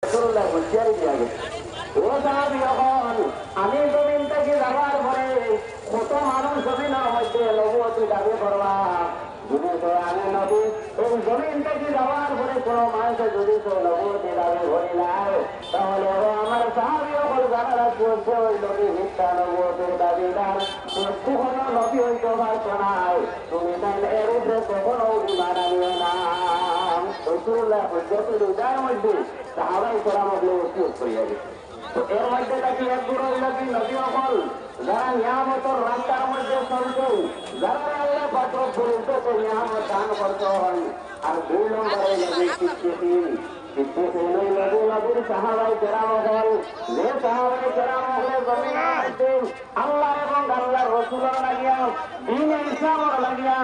রাসূলুল্লাহ হুঁশিয়ারি দিয়া গেছে, ও সাহাবী যখন আমি জমিন থেকে যাওয়ার পরে কত মানুষ জমিনের মধ্যে নবুয়তি দাবি করবা, যদি তো আমি নবী এই জমিন থেকে যাওয়ার পরে কোনো মানুষের যদি তো নবুয়তি দাবি করি নাই, তাহলে ও আমার সাহাবী যখন যারা রাখছে ওই নবী মিথ্যা নবুয়তির দাবিদার, কখনো নবী হইতে পারতো না। তুমি তাই এর উপরে কখনো ঈমান আনিও না। রাসূলুল্লাহ হুজ্জাতুল উদার মধ্যে সাহাবায়ে কেরামকে ওসিয়ত করিয়া গেছে। তো এর মধ্যে থাকি এক গুরু নবী নবী হল যারা নিয়ামতের রাস্তার মধ্যে চলছেন, যারা আল্লাহ পাক রব্বুল ইজ্জতের নিয়ামত দান করছেন। আর 2 নম্বরে নবী সিদ্দিকীন নবীর সাহাবায়ে কেরাম হল, যে সাহাবায়ে কেরাম হলে জমিনের মধ্যে আল্লাহ এবং আল্লাহর রাসূলের লাগিয়া দ্বীন ইসলামের লাগিয়া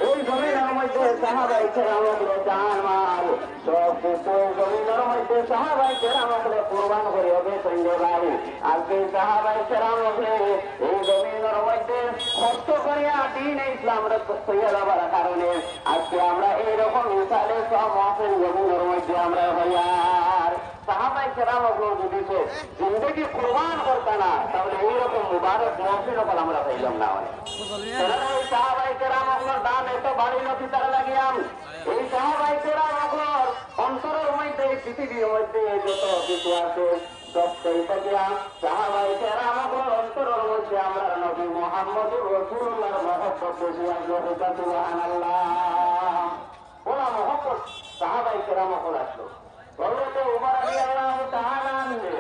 এই জমিনের মধ্যে সাহাবায়ে কেরামকে জান মাল সব কিছু জমিনের মধ্যে সাহাবায়ে কেরামকে কুরবান করে হবে সঙ্গে ভাই। আজকে সাহাবায়ে কেরামকে এই জমিনের মধ্যে কষ্ট করিয়া দ্বীন ইসলাম রক্ষা যাবার কারণে আজকে আমরা এইরকম মিসালে সব মহাসেন জমিনের মধ্যে আমরা হইয়ার সাহাবায়ে কেরামকে যদি জিন্দগি কুরবান করতে না, তাহলে এইরকম মুবারক মহফিল আমরা পাইলাম না। এই সাহাবায়ে কেরামগুলোর দাম এত বাড়িল কি তারা লাগিয়া এই সাহাবায়ে কেরামগুলোর অন্তরের মধ্যে পৃথিবীর মধ্যে যত কিছু আছে সবটাই থাকিয়া সাহাবায়ে কেরামগুলোর অন্তরের মধ্যে আমরা নবী মুহাম্মদুর রাসূলুল্লাহর মহব্বত বেশি আসলো। সুবহানাল্লাহ, ওরা মহব্বত সাহাবায়ে কেরামগুলো আসলো। হযরত উমর রাদিয়াল্লাহু তাআলা আনহু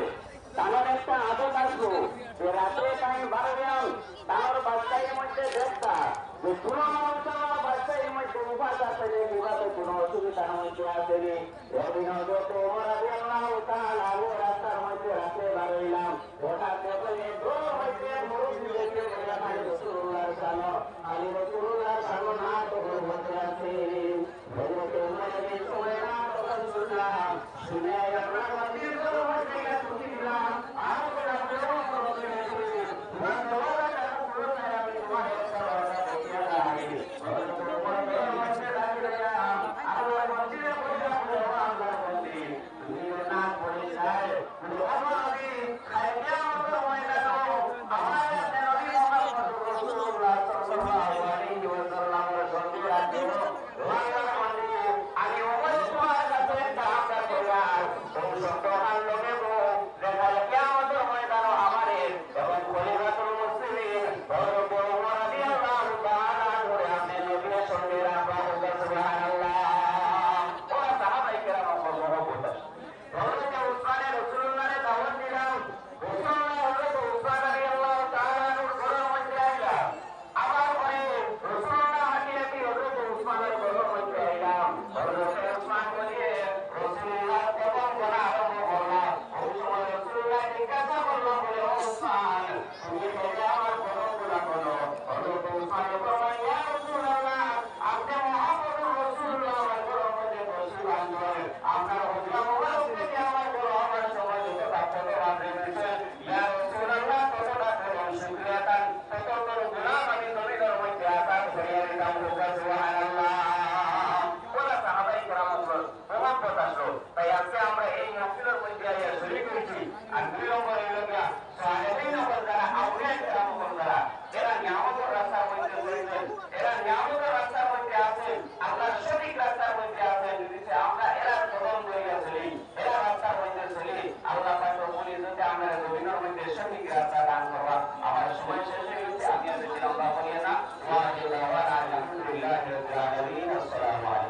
তার একটা আদত আসলো যে রাতে টাইম বাড়াবেন তার বাচ্চার মধ্যে দেখতা যে পুরো মানুষ আমার বাচ্চার মধ্যে উপাস আছে, বিবাদে কোনো অসুবিধার মধ্যে আসেনি। এদিন হযরত উমর রাদিয়াল্লাহু তাআলা রাস্তার মধ্যে রাতে বাড়াইলাম, হঠাৎ দেখলেন দূর হইতে মুরব্বি দেখে বললেন আলী রাসূলুল্লাহর সামনে, আলী রাসূলুল্লাহর সামনে না তখন বলতে আছেন। হযরত উমর এই সময় না তখন শুনলাম, শুনে আপনার মন্দির মধ্যে গেছে দিলাম আর আমার সময় শেষ হয়ে গেছে। আমি আর বেশি লম্বা করিয়ে না। ওয়া আলহামদুলিল্লাহি রাব্বিল আলামিন। আসসালামু আলাইকুম।